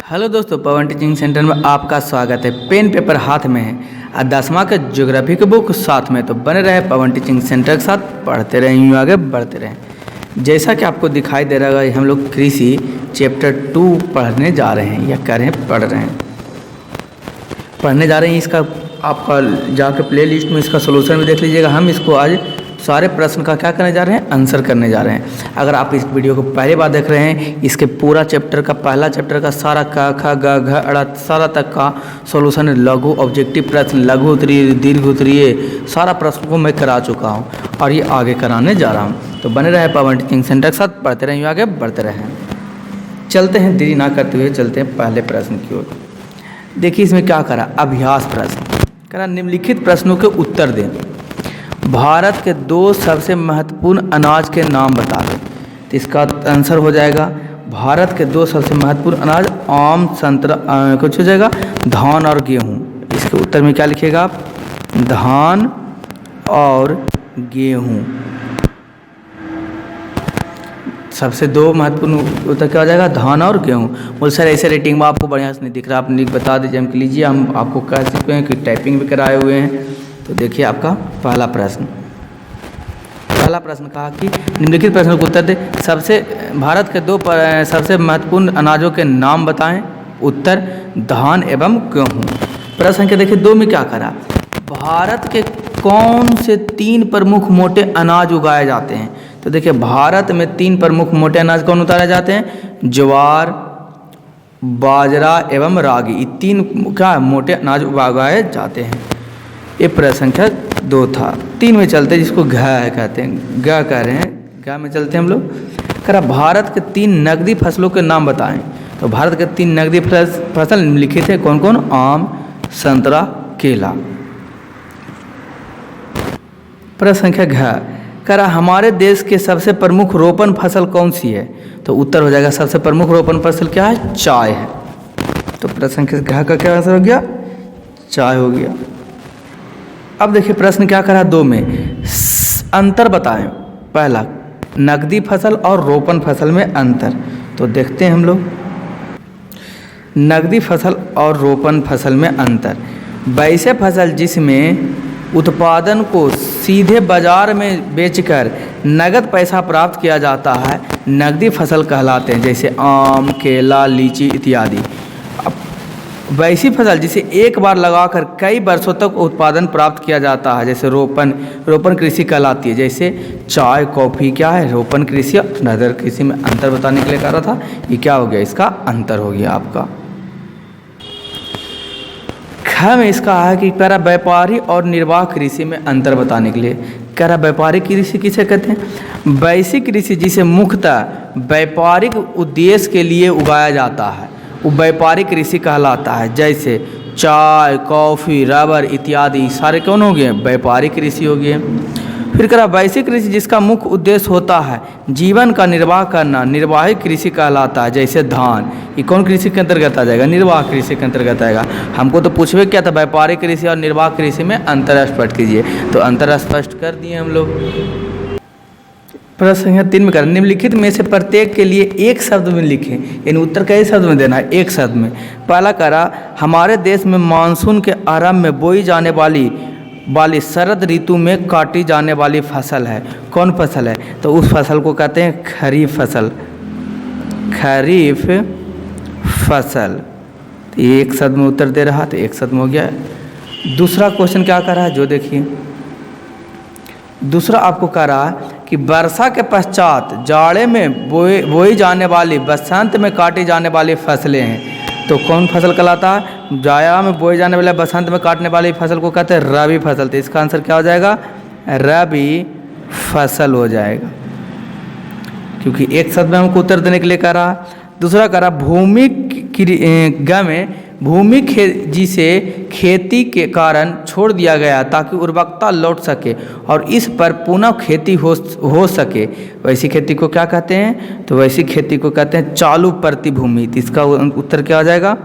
Hello दोस्तों, पवन teaching centre में आपका स्वागत है। पेन पेपर हाथ में है और 10वां के ज्योग्राफी के बुक साथ में, तो बने रहे पवन टीचिंग सेंटर के साथ, पढ़ते रहें, यूँ आगे बढ़ते रहें। जैसा कि आपको दिखाई दे रहा है, हम लोग कृषि चैप्टर 2 पढ़ने जा रहे हैं या कह रहे हैं पढ़ने जा रहे हैं। इसका आपका जाके प्ले लिस्ट में इसका सोल्यूशन भी देख लीजिएगा। हम इसको आज सारे प्रश्न का क्या करने जा रहे हैं, आंसर करने जा रहे हैं। अगर आप इस वीडियो को पहली बार देख रहे हैं, इसके पूरा चैप्टर का पहला चैप्टर का सारा क ख ग घ अड़ा सारा तक का सॉल्यूशन, लघु ऑब्जेक्टिव प्रश्न, लघु उत्तरीय, दीर्घ उत्तरीय, सारा प्रश्न को मैं करा चुका हूं और ये आगे कराने जा रहा हूं। तो बने रहे पवन टीचिंग सेंटर के साथ, पढ़ते रहें, आगे बढ़ते रहें। चलते हैं, देरी ना करते हुए चलते हैं पहले प्रश्न की ओर। देखिए इसमें क्या करा, अभ्यास प्रश्न करा। निम्नलिखित प्रश्नों के उत्तर दें। भारत के 2 सबसे महत्वपूर्ण अनाज के नाम बता दें। तो इसका आंसर हो जाएगा, भारत के 2 सबसे महत्वपूर्ण अनाज आम, संतरा, कुछ हो जाएगा धान और गेहूँ। इसके उत्तर में क्या लिखिएगा आप, धान और गेहूँ। सबसे 2 महत्वपूर्ण उत्तर क्या हो जाएगा, धान और गेहूँ। बोल सर ऐसे रेटिंग में आपको बढ़िया से नहीं दिख रहा, आप लिख बता दीजिए, हम लीजिए, हम आपको कह सकते हैं कि टाइपिंग भी कराए हुए हैं। तो देखिए आपका पहला प्रश्न कहा कि निम्नलिखित प्रश्नों को उत्तर दे। भारत के 2 सबसे महत्वपूर्ण अनाजों के नाम बताएं। उत्तर धान एवं गेहूँ। प्रश्न संख्या देखिए 2 में क्या करा, भारत के कौन से 3 प्रमुख मोटे अनाज उगाए जाते हैं। तो देखिए भारत में 3 प्रमुख मोटे अनाज कौन उतारे जाते हैं, ज्वार, बाजरा एवं रागी। ये 3 क्या मोटे अनाज उगाए जाते हैं। ये प्रश्न संख्या 2 था। 3 में चलते, जिसको घ कहते हैं, ग कह रहे हैं, ग में चलते हैं हम लोग। करा भारत के 3 नकदी फसलों के नाम बताएं। तो भारत के 3 नकदी फसल निम्नलिखित है, कौन कौन, आम, संतरा, केला। प्रश्न संख्या घ करा हमारे देश के सबसे प्रमुख रोपण फसल कौन सी है। तो उत्तर हो जाएगा, सबसे प्रमुख रोपण फसल क्या है, चाय है। तो प्रश्न संख्या घ का क्या आंसर हो गया, चाय हो गया। अब देखिए प्रश्न क्या करा 2 में, अंतर बताएं। पहला, नकदी फसल और रोपण फसल में अंतर। तो देखते हैं हम लोग, नकदी फसल और रोपण फसल में अंतर। वैसे फसल जिसमें उत्पादन को सीधे बाजार में बेचकर नगद पैसा प्राप्त किया जाता है, नकदी फसल कहलाते हैं, जैसे आम, केला, लीची इत्यादि। वैसी फसल जिसे एक बार लगाकर कई वर्षों तक उत्पादन प्राप्त किया जाता है, जैसे रोपण कृषि कहलाती है। जैसे चाय, कॉफ़ी क्या है, रोपण कृषि और नदर कृषि में अंतर बताने के लिए कह रहा था। ये क्या हो गया, इसका अंतर हो गया आपका। ख में इसका है कि कह रहा व्यापारी और निर्वाह कृषि में अंतर बताने के लिए। कह रहा व्यापारिक कृषि किसे कहते हैं, वैसी कृषि जिसे मुख्यतः व्यापारिक उद्देश्य के लिए उगाया जाता है, वो व्यापारिक कृषि कहलाता है। जैसे चाय, कॉफ़ी, रबर इत्यादि सारे कौन हो गए, व्यापारिक कृषि हो गए। फिर करा वैश्विक कृषि जिसका मुख्य उद्देश्य होता है जीवन का निर्वाह करना, निर्वाहिक कृषि कहलाता है। जैसे धान, ये कौन कृषि के अंतर्गत आ जाएगा, निर्वाह कृषि के अंतर्गत आएगा। हमको तो पूछवे क्या था, व्यापारिक कृषि और निर्वाह कृषि में अंतर स्पष्ट कीजिए, तो अंतर स्पष्ट कर दिए हम लोग। प्रश्न संख्या 3 में करें, निम्नलिखित में से प्रत्येक के लिए एक शब्द में लिखें। यानी उत्तर कई शब्द में देना है, एक शब्द में। पहला करा हमारे देश में मानसून के आरंभ में बोई जाने वाली शरद ऋतु में काटी जाने वाली फसल है, कौन फसल है। तो उस फसल को कहते हैं खरीफ फसल, खरीफ फसल। तो एक शब्द में उत्तर दे रहा, तो एक शब्द में हो गया। दूसरा क्वेश्चन क्या कर रहा है, जो देखिए दूसरा आपको कह रहा है कि वर्षा के पश्चात जाड़े में बोई जाने वाली, बसंत में काटी जाने वाली फसलें हैं। तो कौन फसल कहलाता है, जाड़ा में बोई जाने वाले, बसंत में काटने वाली फसल को कहते हैं रबी फसल। तो इसका आंसर क्या हो जाएगा, रबी फसल हो जाएगा, क्योंकि एक शब्द में हमको उत्तर देने के लिए कह रहा। दूसरा कह रहा भूमि जिसे खेती के कारण छोड़ दिया गया ताकि उर्वरकता लौट सके और इस पर पुनः खेती हो सके, वैसी खेती को क्या कहते हैं। तो वैसी खेती को कहते हैं चालू प्रतिभूमि। तो इसका उत्तर क्या हो जाएगा,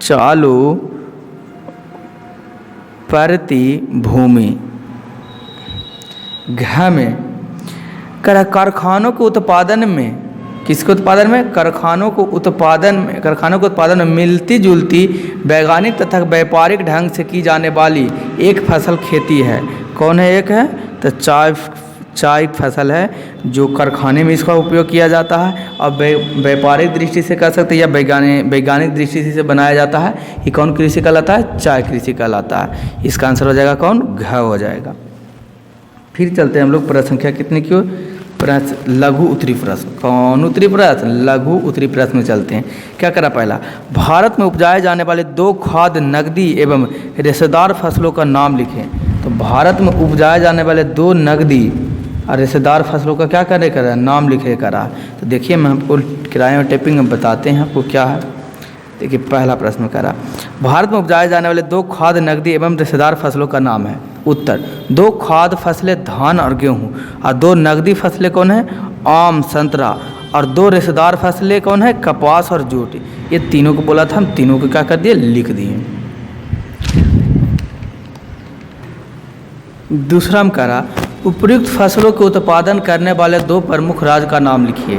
चालू प्रतिभूमि। घ में कारखानों के उत्पादन में किसके उत्पादन में? कारखानों के उत्पादन में मिलती जुलती वैज्ञानिक तथा व्यापारिक ढंग से की जाने वाली एक फसल खेती है। कौन है? एक है तो चाय फसल है जो कारखाने में इसका उपयोग किया जाता है और व्यापारिक दृष्टि से कर सकते हैं या वैज्ञानिक दृष्टि से बनाया जाता है। ये कौन कृषि कहलाता है? चाय कृषि कहलाता है। इसका आंसर हो जाएगा कौन? घ हो जाएगा। फिर चलते हैं हम लोग प्रश्न संख्या कितने की ओर? प्रश्न लघु उत्तरी प्रश्न। कौन उत्तरी प्रश्न? लघु उत्तरी प्रश्न में चलते हैं। क्या करा पहला? भारत में उपजाए जाने वाले 2 खाद्य, नकदी एवं रेशेदार फसलों का नाम लिखें। तो भारत में उपजाए जाने वाले 2 नकदी और रेशेदार फसलों का क्या करे करा? नाम लिखे करा। तो देखिए मैं आपको किराए में टेपिंग में बताते हैं आपको क्या है। देखिए पहला प्रश्न करा, भारत में उपजाए जाने वाले 2 खाद्य, नकदी एवं रेशेदार फसलों का नाम है। उत्तर, 2 खाद्य फसलें धान और गेहूँ और 2 नकदी फसलें कौन है? आम, संतरा और 2 रेशेदार फसलें कौन है? कपास और जूट। ये तीनों को बोला था, हम तीनों को क्या कर दिए? लिख दिए। दूसरा हम करा, उपयुक्त फसलों के उत्पादन करने वाले 2 प्रमुख राज्य का नाम लिखिए।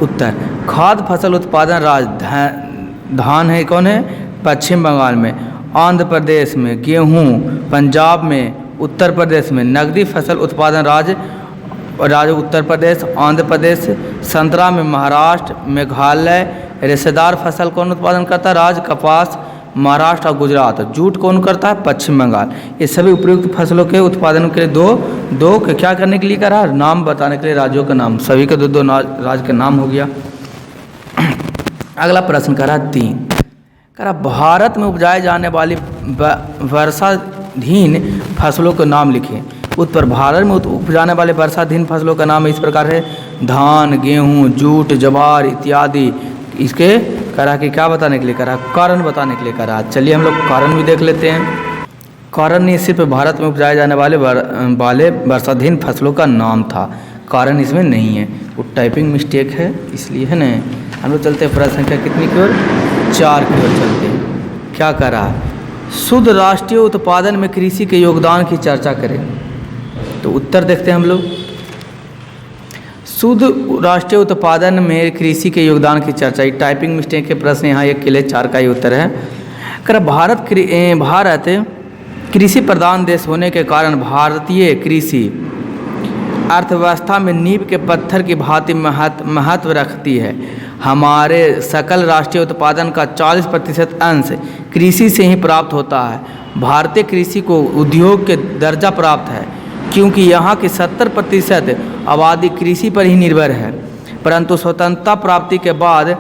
उत्तर, खाद्य फसल उत्पादन राज्य धान है, कौन है? पश्चिम बंगाल में, आंध्र प्रदेश में, गेहूँ पंजाब में, उत्तर प्रदेश में। नकदी फसल उत्पादन राज्य उत्तर प्रदेश, आंध्र प्रदेश, संतरा में महाराष्ट्र, मेघालय। रेशेदार फसल कौन उत्पादन करता है? राज्य कपास, महाराष्ट्र और गुजरात। जूट कौन करता है? पश्चिम बंगाल। ये सभी उपयुक्त फसलों के उत्पादन के लिए दो क्या करने के लिए करा? नाम बताने के लिए राज्यों का नाम। सभी के 2 राज्य का नाम हो गया। अगला प्रश्न करा 3, करा भारत में उपजाए जाने वाली वर्षाधीन फसलों के नाम लिखें। उत्तर, भारत में उपजाने वाले वर्षाधीन फसलों का नाम इस प्रकार है: धान, गेहूँ, जूट, ज्वार इत्यादि। इसके करा कि क्या बताने के लिए करा? कारण बताने के लिए करा। चलिए हम लोग कारण भी देख लेते हैं। कारण नहीं, सिर्फ भारत में उपजाए जाने वाले वर्षाधीन फसलों का नाम था, कारण इसमें नहीं है। वो टाइपिंग मिस्टेक है इसलिए, है ना। हम लोग चलते हैं प्रश्न संख्या कितनी की ओर? 4 की ओर चलते हैं। क्या करा? शुद्ध राष्ट्रीय उत्पादन में कृषि के योगदान की चर्चा करें। तो उत्तर देखते हैं हम लोग। शुद्ध राष्ट्रीय उत्पादन में कृषि के योगदान की चर्चा, ये टाइपिंग मिस्टेक के प्रश्न यहाँ एक के लिए 4 का ही उत्तर है। कर भारत कृषि प्रधान देश होने के कारण भारतीय कृषि अर्थव्यवस्था में नींव के पत्थर की भांति महत्व रखती है। हमारे सकल राष्ट्रीय उत्पादन का 40% अंश कृषि से ही प्राप्त होता है। भारतीय कृषि को उद्योग के दर्जा प्राप्त है क्योंकि यहाँ की 70% आबादी कृषि पर ही निर्भर है। परंतु स्वतंत्रता प्राप्ति के बाद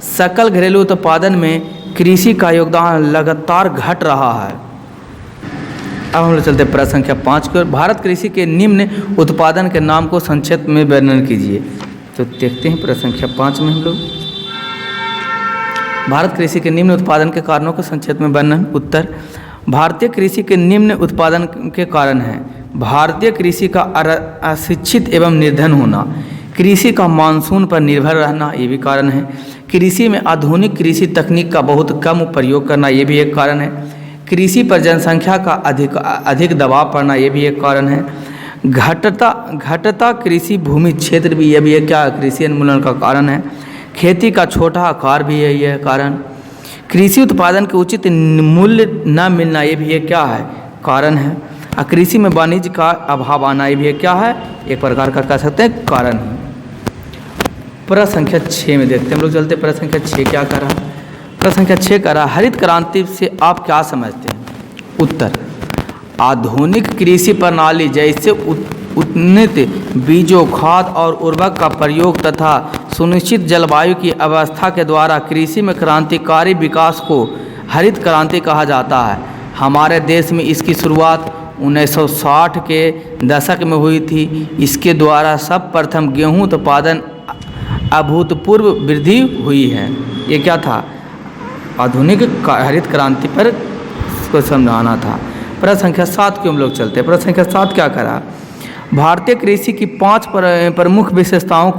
सकल घरेलू उत्पादन में कृषि का योगदान लगातार घट रहा है। अब हम लोग चलते हैं प्रश्न संख्या 5 की ओर। भारत कृषि के निम्न उत्पादन के नाम को संक्षेप में वर्णन कीजिए। तो देखते हैं प्रश्न संख्या 5 में हम लोग। भारत कृषि के निम्न उत्पादन के कारणों को संक्षेप में वर्णन। उत्तर, भारतीय कृषि के निम्न उत्पादन के कारण है: भारतीय कृषि का अशिक्षित एवं निर्धन होना, कृषि का मानसून पर निर्भर रहना, ये भी कारण है। कृषि में आधुनिक कृषि तकनीक का बहुत कम प्रयोग करना, ये भी एक कारण है। कृषि पर जनसंख्या का अधिक दबाव पड़ना, ये भी एक कारण है। घटता कृषि भूमि क्षेत्र भी, यह भी एक क्या कृषि उन्मूलन का कारण है। खेती का छोटा आकार भी है यह कारण। कृषि उत्पादन के उचित मूल्य न मिलना, ये भी एक क्या है कारण है। कृषि में वाणिज्य का अभाव आना, ये भी एक क्या है एक प्रकार का कह सकते हैं कारण है। प्रश्न संख्या 6 में देखते हैं हम लोग। चलते प्रश्न संख्या 6 क्या कर रहा है? प्रश्न संख्या 6 कर रहा, हरित क्रांति से आप क्या समझते हैं? उत्तर, आधुनिक कृषि प्रणाली जैसे उन्नत बीजों, खाद और उर्वरक का प्रयोग तथा सुनिश्चित जलवायु की अवस्था के द्वारा कृषि में क्रांतिकारी विकास को हरित क्रांति कहा जाता है। हमारे देश में इसकी शुरुआत 1960 के दशक में हुई थी। इसके द्वारा सर्वप्रथम गेहूं उत्पादन अभूतपूर्व वृद्धि हुई है। ये क्या था? आधुनिक हरित क्रांति पर इसको समझाना था। प्रश्न संख्या 7 की हम लोग चलते हैं। प्रश्न संख्या 7 क्या करा? भारतीय कृषि की 5 प्रमुख विशेषताओं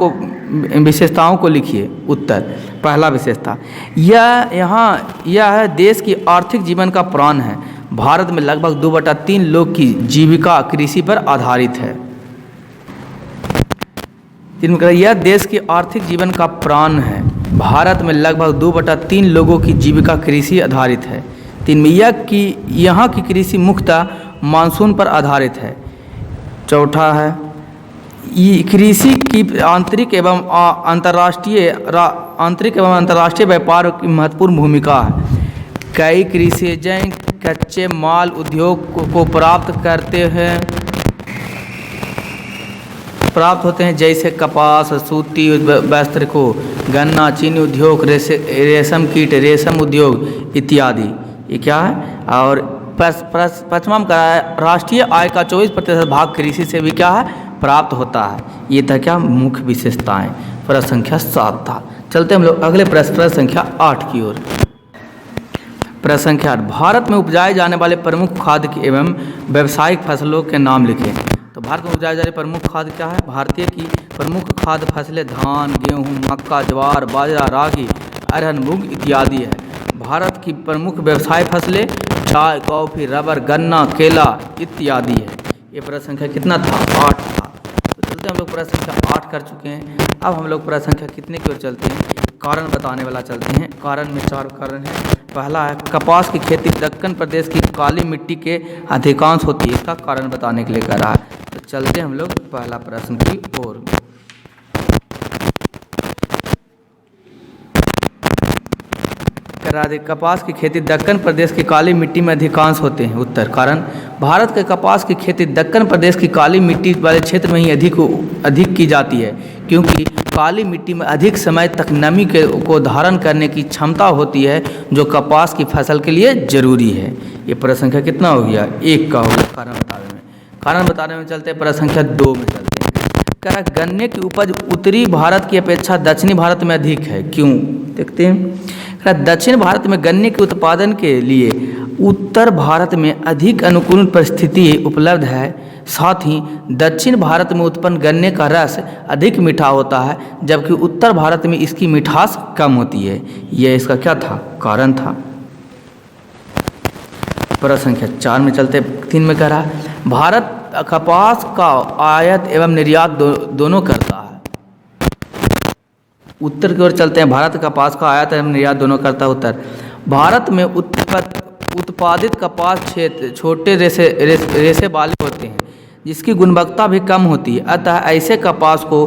को लिखिए। उत्तर, पहला विशेषता, यह देश की आर्थिक जीवन का प्राण है। भारत में लगभग 2/3 लोग की जीविका कृषि पर आधारित है। 3 में कह रहा है यह देश के आर्थिक जीवन का प्राण है। भारत में लगभग 2/3 लोगों की जीविका कृषि आधारित है। 3 में यहाँ की कृषि मुख्यतः मानसून पर आधारित है। चौथा है कृषि की आंतरिक एवं अंतर्राष्ट्रीय व्यापार की महत्वपूर्ण भूमिका है। कई कृषिज कच्चे माल उद्योग को प्राप्त होते हैं, जैसे कपास, सूती वस्त्र को, गन्ना, चीनी उद्योग, रेशम कीट, रेशम उद्योग इत्यादि। ये क्या है? और पचमां का राष्ट्रीय आय का 24% भाग कृषि से भी क्या है? प्राप्त होता है। ये था क्या? मुख्य विशेषताएं। प्रश्न संख्या 7 था। चलते हम लोग अगले प्रश्न संख्या 8 की ओर। प्रश्न संख्या 8, भारत में उपजाए जाने वाले प्रमुख खाद्य एवं व्यावसायिक फसलों के नाम लिखें। तो भारत में उपजाए जाने प्रमुख खाद्य क्या है? भारतीय की प्रमुख खाद्य फसलें धान, गेहूँ, मक्का, ज्वार, बाजरा, रागी, अरहर, मूंग इत्यादि है। भारत की प्रमुख व्यवसाय फसलें चाय, कॉफी, रबर, गन्ना, केला इत्यादि है। ये प्रश्न संख्या कितना था? 8 था। तो चलते हम लोग प्रश्न संख्या 8 कर चुके हैं। अब हम लोग प्रश्न संख्या कितने की ओर चलते हैं? कारण बताने वाला चलते हैं। कारण में 4 कारण है। पहला है कपास की खेती दक्कन प्रदेश की काली मिट्टी के अधिकांश होती है। इसका कारण बताने के लिए कह रहा है। तो चलते हम लोग पहला प्रश्न की ओर। कपास की खेती दक्कन प्रदेश की काली मिट्टी में अधिकांश होते हैं। उत्तर कारण भारत के कपास की खेती दक्कन प्रदेश की काली मिट्टी वाले क्षेत्र में ही अधिक की जाती है, क्योंकि काली मिट्टी में अधिक समय तक नमी को धारण करने की क्षमता होती है, जो कपास की फसल के लिए जरूरी है। ये प्रश्न संख्या कितना हो गया? 1 का हो गया कारण बताने में चलते हैं। प्रश्न संख्या 2 में चलते हैं। कह रहा है गन्ने की उपज उत्तरी भारत की अपेक्षा दक्षिणी भारत में अधिक है। क्यों? देखते हैं। दक्षिण भारत में गन्ने के उत्पादन के लिए उत्तर भारत में अधिक अनुकूल परिस्थिति उपलब्ध है। साथ ही दक्षिण भारत में उत्पन्न गन्ने का रस अधिक मीठा होता है, जबकि उत्तर भारत में इसकी मिठास कम होती है। यह इसका क्या था? कारण था। प्रश्न संख्या 4 में चलते। 3 में कह रहा है भारत कपास का आयात एवं निर्यात दोनों करता है। उत्तर की ओर चलते हैं। भारत कपास का आयात एवं निर्यात दोनों करता है। उत्तर भारत में उत्पादित कपास क्षेत्र छोटे रेशे वाले होते हैं, जिसकी गुणवत्ता भी कम होती है। अतः ऐसे कपास को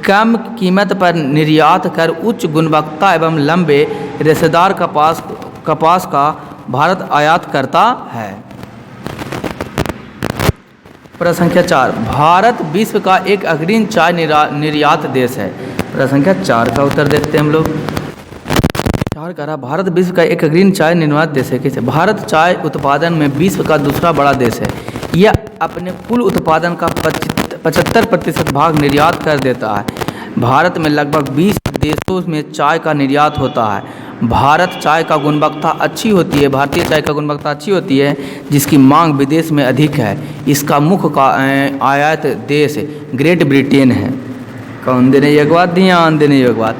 कम कीमत पर निर्यात कर उच्च गुणवत्ता एवं लंबे रेशेदार कपास का भारत आयात करता है। प्रश्न संख्या 4, भारत विश्व का एक अग्रणी चाय निर्यात देश है। प्रश्न संख्या 4 का उत्तर देखते हैं हम लोग। 4 कह रहा भारत विश्व का एक अग्रणी चाय निर्यात देश है। कैसे? भारत चाय उत्पादन में विश्व का दूसरा बड़ा देश है। यह अपने कुल उत्पादन का 75% भाग निर्यात कर देता है। भारत में लगभग 20 देशों में चाय का निर्यात होता है। भारतीय चाय का गुणवत्ता अच्छी होती है, जिसकी मांग विदेश में अधिक है। इसका मुख्य आयात देश ग्रेट ब्रिटेन है। कौन देने एक बात? ध्यान देने एक बात।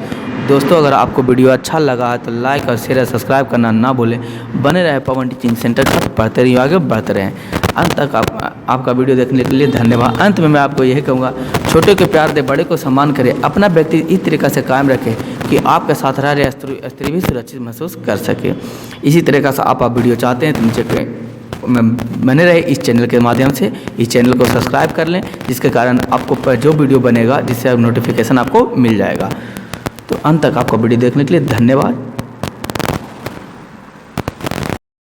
दोस्तों, अगर आपको वीडियो अच्छा लगा है तो लाइक और शेयर और सब्सक्राइब करना ना भूलें। बने रहे पवन टीचिंग सेंटर पर, पढ़ते रहिए, आगे बढ़ते रहें। अंत तक आपका वीडियो देखने के लिए धन्यवाद। अंत में मैं आपको यही कहूँगा, छोटे को प्यार दे, बड़े को सम्मान करें, अपना व्यक्ति इस तरीक़े से कायम रखें कि आपके साथ रह रहे स्त्री भी सुरक्षित महसूस कर सके। इसी तरीक़े से आप वीडियो चाहते हैं तो नीचे बने रहे इस चैनल के माध्यम से। इस चैनल को सब्सक्राइब कर लें, जिसके कारण आपको जो वीडियो बनेगा जिससे नोटिफिकेशन आपको मिल जाएगा। तो अंत तक आपको वीडियो देखने के लिए धन्यवाद।